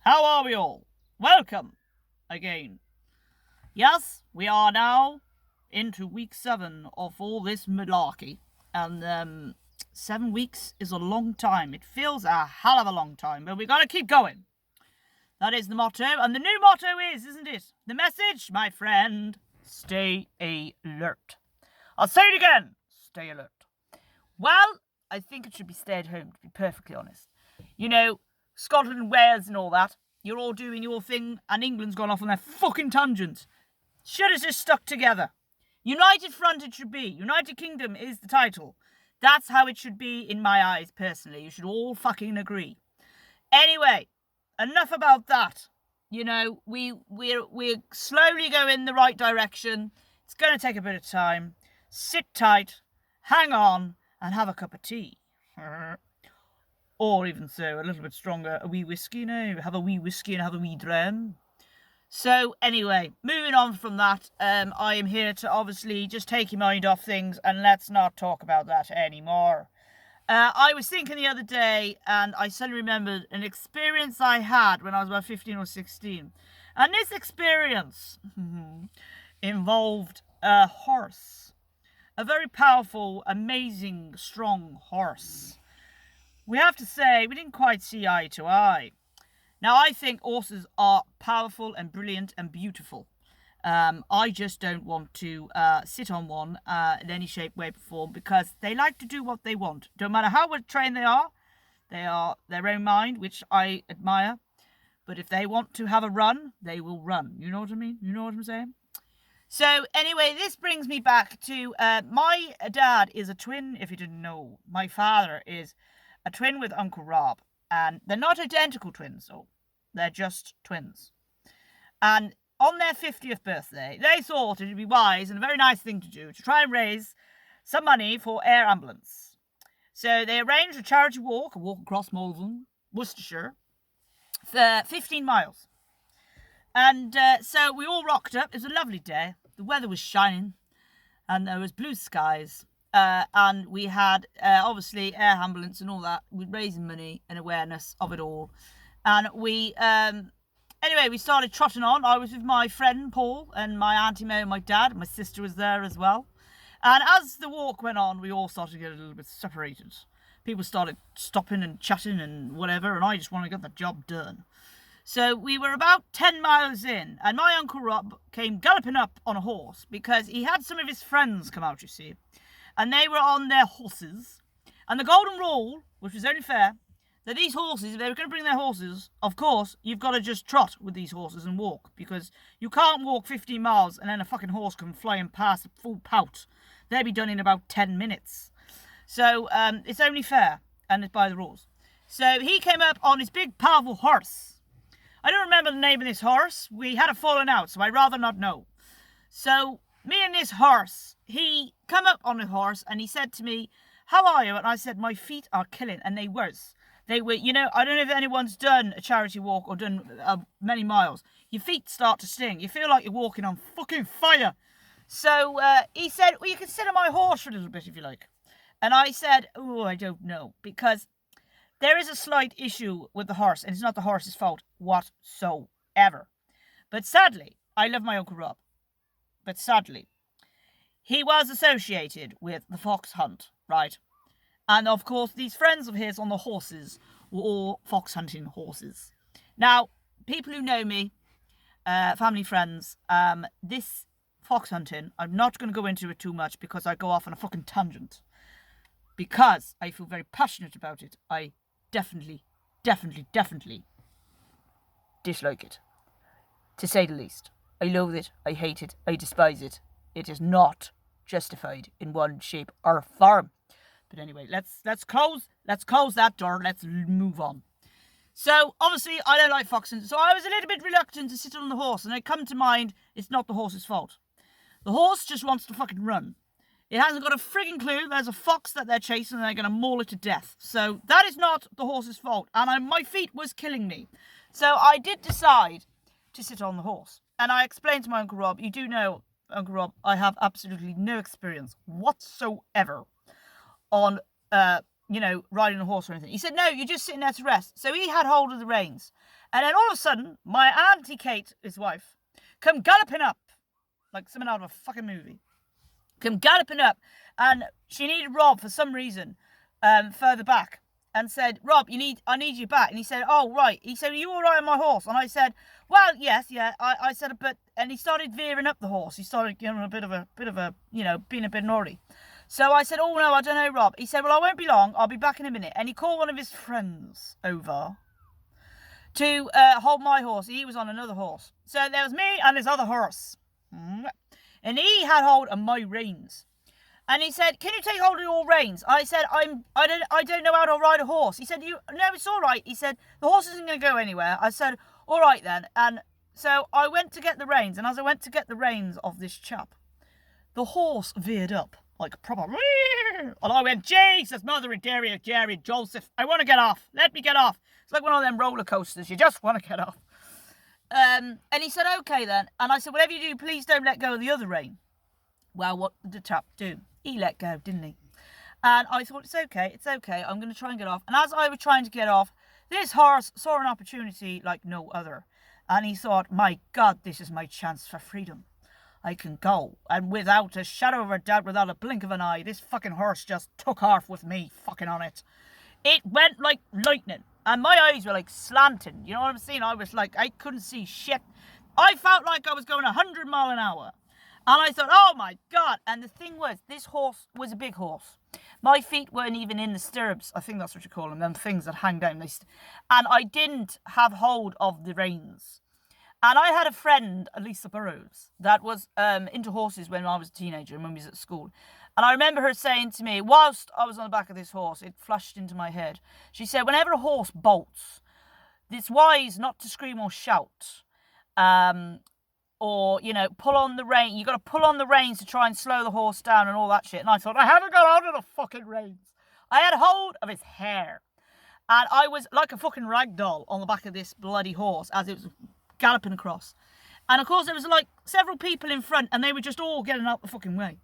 How are we all? Welcome again. Yes, we are now into week 7 of all this malarkey. And 7 weeks is a long time. It feels a hell of a long time, but we gotta keep going. That is the motto, and the new motto is, isn't it? The message, my friend, stay alert. I'll say it again, stay alert. Well, I think it should be stay at home, to be perfectly honest. You know, Scotland and Wales and all that, you're all doing your thing, and England's gone off on their fucking tangents. Should have just stuck together. United Front it should be. United Kingdom is the title. That's how it should be in my eyes, personally. You should all fucking agree. Anyway, enough about that. You know, we're slowly going in the right direction. It's going to take a bit of time. Sit tight, hang on, and have a cup of tea. Or even so, a little bit stronger, a wee whiskey, have a wee whiskey and have a wee dram. So anyway, moving on from that, I am here to obviously just take your mind off things and let's not talk about that anymore. I was thinking the other day, and I suddenly remembered an experience I had when I was about 15 or 16. And this experience involved a horse. A very powerful, amazing, strong horse. We have to say, we didn't quite see eye to eye. Now, I think horses are powerful and brilliant and beautiful. I just don't want to sit on one in any shape, way, or form, because they like to do what they want. Don't matter how well trained they are their own mind, which I admire. But if they want to have a run, they will run. You know what I mean? You know what I'm saying? So anyway, this brings me back to my dad is a twin, if you didn't know. My father is a twin with Uncle Rob. And they're not identical twins, though. They're just twins. And on their 50th birthday, they thought it would be wise and a very nice thing to do to try and raise some money for air ambulance. So they arranged a charity walk, a walk across Malvern, Worcestershire, for 15 miles. And so we all rocked up. It was a lovely day. The weather was shining and there was blue skies. And we had, obviously, air ambulance and all that. We're raising money and awareness of it all. And we started trotting on. I was with my friend Paul and my Auntie May and my dad. My sister was there as well. And as the walk went on, we all started to get a little bit separated. People started stopping and chatting and whatever, and I just wanted to get the job done. So we were about 10 miles in, and my Uncle Rob came galloping up on a horse because he had some of his friends come out, you see. And they were on their horses. And the golden rule, which was only fair, that these horses, if they were going to bring their horses, of course, you've got to just trot with these horses and walk. Because you can't walk 15 miles and then a fucking horse come flying past at full pout. They'll be done in about 10 minutes. So it's only fair, and it's by the rules. So he came up on his big, powerful horse. I don't remember the name of this horse. We had a falling out, so I'd rather not know. So me and this horse, he come up on the horse and he said to me, "How are you?" And I said, "My feet are killing." And they were, you know, I don't know if anyone's done a charity walk or done many miles. Your feet start to sting. You feel like you're walking on fucking fire. So he said, "Well, you can sit on my horse for a little bit if you like." And I said, "Oh, I don't know, because there is a slight issue with the horse, and it's not the horse's fault whatsoever. But sadly, I love my Uncle Rob. But sadly, he was associated with the fox hunt, right? And of course, these friends of his on the horses were all fox hunting horses. Now, people who know me, family, friends, this fox hunting, I'm not going to go into it too much because I go off on a fucking tangent. Because I feel very passionate about it. I definitely dislike it. To say the least. I loathe it, I hate it, I despise it. It is not justified in one shape or form. But anyway, let's close that door. Let's move on. So obviously I don't like foxing, so I was a little bit reluctant to sit on the horse, and it come to mind it's not the horse's fault. The horse just wants to fucking run. It hasn't got a frigging clue there's a fox that they're chasing and they're going to maul it to death. So that is not the horse's fault, and my feet was killing me. So I did decide to sit on the horse. And I explained to my Uncle Rob, you do know, Uncle Rob, I have absolutely no experience whatsoever on riding a horse or anything. He said, no, you're just sitting there to rest. So he had hold of the reins. And then all of a sudden, my Auntie Kate, his wife, come galloping up, like something out of a fucking movie. Come galloping up, and she needed Rob for some reason, further back, and said, Rob, I need you back. And he said, oh, right. He said, are you all right on my horse? And I said, well, yes, yeah. I said, and he started veering up the horse. He started giving a bit of a, being a bit naughty. So I said, oh, no, I don't know, Rob. He said, well, I won't be long. I'll be back in a minute. And he called one of his friends over to hold my horse. He was on another horse. So there was me and this other horse. And he had hold of my reins. And he said, can you take hold of your reins? I said, I don't know how to ride a horse. He said, no, it's all right. He said, the horse isn't going to go anywhere. I said, all right then. And so I went to get the reins. And as I went to get the reins of this chap, the horse veered up like a proper. And I went, Jesus, Mother and Dairy, Jerry, Joseph, I want to get off. Let me get off. It's like one of them roller coasters. You just want to get off. And he said, okay then. And I said, whatever you do, please don't let go of the other rein. Well, what did the chap do? He let go, didn't he? And I thought, it's okay. I'm going to try and get off. And as I was trying to get off, this horse saw an opportunity like no other. And he thought, my God, this is my chance for freedom. I can go. And without a shadow of a doubt, without a blink of an eye, this fucking horse just took off with me fucking on it. It went like lightning. And my eyes were like slanting. You know what I'm saying? I was like, I couldn't see shit. I felt like I was going 100 miles an hour. And I thought, oh my God. And the thing was, this horse was a big horse. My feet weren't even in the stirrups. I think that's what you call them things that hang down. And I didn't have hold of the reins. And I had a friend, Lisa Burrows, that was into horses when I was a teenager and when we was at school. And I remember her saying to me, whilst I was on the back of this horse, it flashed into my head. She said, whenever a horse bolts, it's wise not to scream or shout. Or, pull on the rein. You got to pull on the reins to try and slow the horse down and all that shit. And I thought, I haven't got hold of the fucking reins. I had hold of his hair. And I was like a fucking rag doll on the back of this bloody horse as it was galloping across. And of course there was like several people in front and they were just all getting out the fucking way.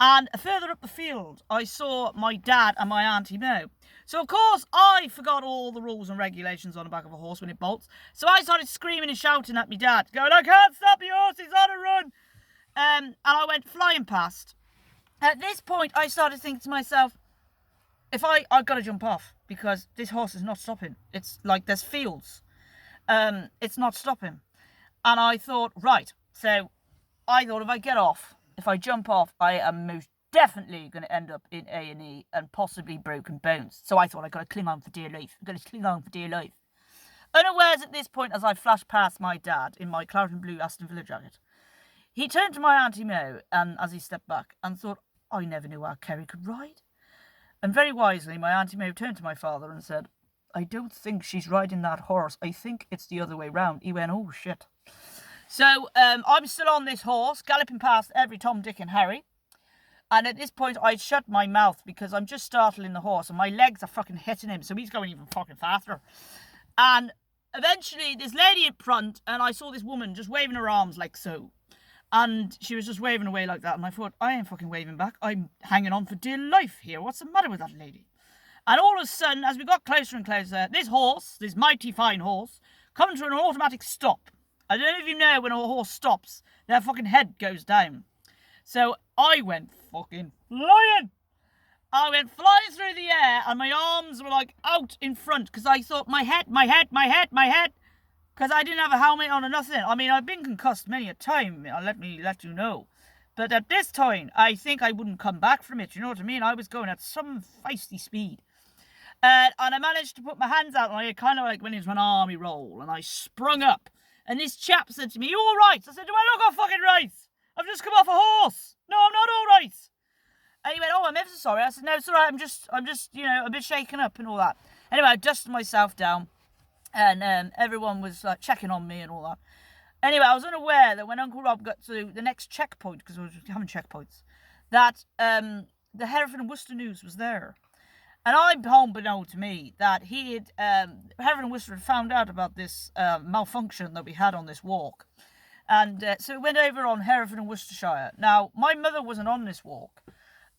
And further up the field, I saw my dad and my Auntie Mo. So, of course, I forgot all the rules and regulations on the back of a horse when it bolts. So I started screaming and shouting at my dad, going, I can't stop your horse, he's on a run. And I went flying past. At this point, I started thinking to myself, I've got to jump off because this horse is not stopping. It's like there's fields. It's not stopping. And I thought, right. So I thought if I get off, if I jump off, I am most definitely going to end up in A&E and possibly broken bones. So I thought, I've got to cling on for dear life. Unawares at this point, as I flashed past my dad in my claret and blue Aston Villa jacket, he turned to my Auntie Mo, and as he stepped back, and thought, I never knew how Kerry could ride. And very wisely, my Auntie Mo turned to my father and said, I don't think she's riding that horse. I think it's the other way round. He went, oh, shit. So I'm still on this horse, galloping past every Tom, Dick and Harry. And at this point, I shut my mouth because I'm just startling the horse and my legs are fucking hitting him. So he's going even fucking faster. And eventually, this lady in front, and I saw this woman just waving her arms like so. And she was just waving away like that. And I thought, I ain't fucking waving back. I'm hanging on for dear life here. What's the matter with that lady? And all of a sudden, as we got closer and closer, this horse, this mighty fine horse, comes to an automatic stop. I don't know if you know when a horse stops, their fucking head goes down. So I went fucking flying. I went flying through the air and my arms were like out in front because I thought my head. Because I didn't have a helmet on or nothing. I mean, I've been concussed many a time, let you know. But at this time, I think I wouldn't come back from it, you know what I mean? I was going at some feisty speed. And I managed to put my hands out and I kind of like went into an army roll and I sprung up. And this chap said to me, you all right? I said, do I look all fucking right? I've just come off a horse. No, I'm not all right. And he went, oh, I'm ever so sorry. I said, no, it's all right. I'm just, a bit shaken up and all that. Anyway, I dusted myself down and everyone was like checking on me and all that. Anyway, I was unaware that when Uncle Rob got to the next checkpoint, because we were having checkpoints, that the Hereford and Worcester News was there. And I'm unbeknown to me that he had, Hereford and Worcester had found out about this malfunction that we had on this walk. And so it went over on Hereford and Worcestershire. Now, my mother wasn't on this walk.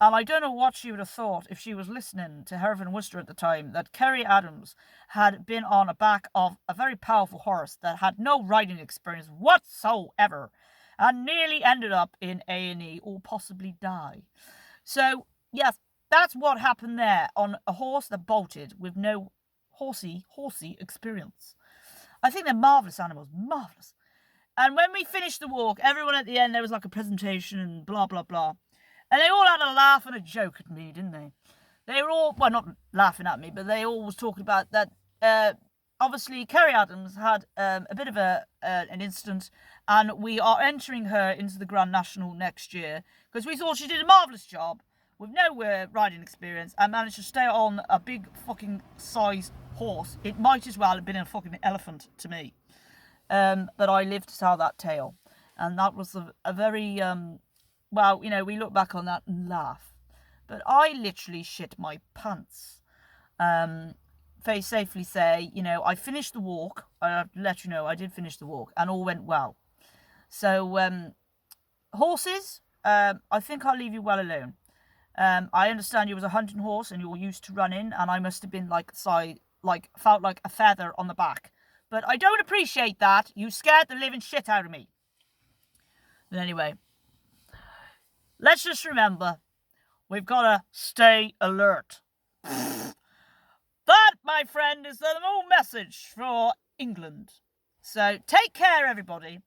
And I don't know what she would have thought if she was listening to Hervin Worcester at the time, that Carrie Adams had been on the back of a very powerful horse that had no riding experience whatsoever and nearly ended up in A&E or possibly die. So, yes, that's what happened there on a horse that bolted with no horsey experience. I think they're marvellous animals, marvellous. And when we finished the walk, everyone at the end, there was like a presentation and blah, blah, blah. And they all had a laugh and a joke at me, didn't they? They were all, well, not laughing at me, but they all was talking about that, obviously, Carrie Adams had a bit of an incident, and we are entering her into the Grand National next year, because we thought she did a marvellous job, with no riding experience, and managed to stay on a big fucking sized horse. It might as well have been a fucking elephant to me. But I lived to tell that tale. And that was a very... well, you know, we look back on that and laugh. But I literally shit my pants. Very safely say, you know, I finished the walk. I'll let you know, I did finish the walk. And all went well. So, horses, I think I'll leave you well alone. I understand you was a hunting horse and you were used to running. And I must have been felt like a feather on the back. But I don't appreciate that. You scared the living shit out of me. But anyway... let's just remember, we've got to stay alert. That, my friend, is the whole message for England. So take care, everybody.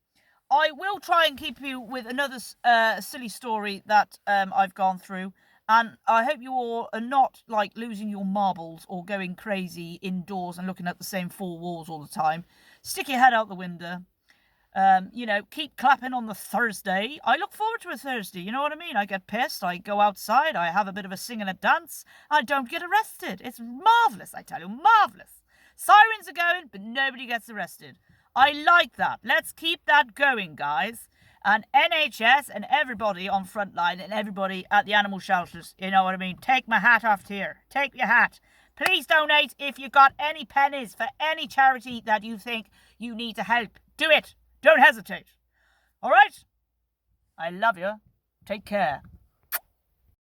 I will try and keep you with another silly story that I've gone through. And I hope you all are not like losing your marbles or going crazy indoors and looking at the same four walls all the time. Stick your head out the window. You know, keep clapping on the Thursday. I look forward to a Thursday, you know what I mean? I get pissed, I go outside, I have a bit of a sing and a dance, I don't get arrested. It's marvellous, I tell you, marvellous. Sirens are going, but nobody gets arrested. I like that. Let's keep that going, guys. And NHS and everybody on Frontline and everybody at the animal shelters, you know what I mean? Take my hat off here. Take your hat. Please donate if you've got any pennies for any charity that you think you need to help. Do it. Don't hesitate. All right? I love you. Take care.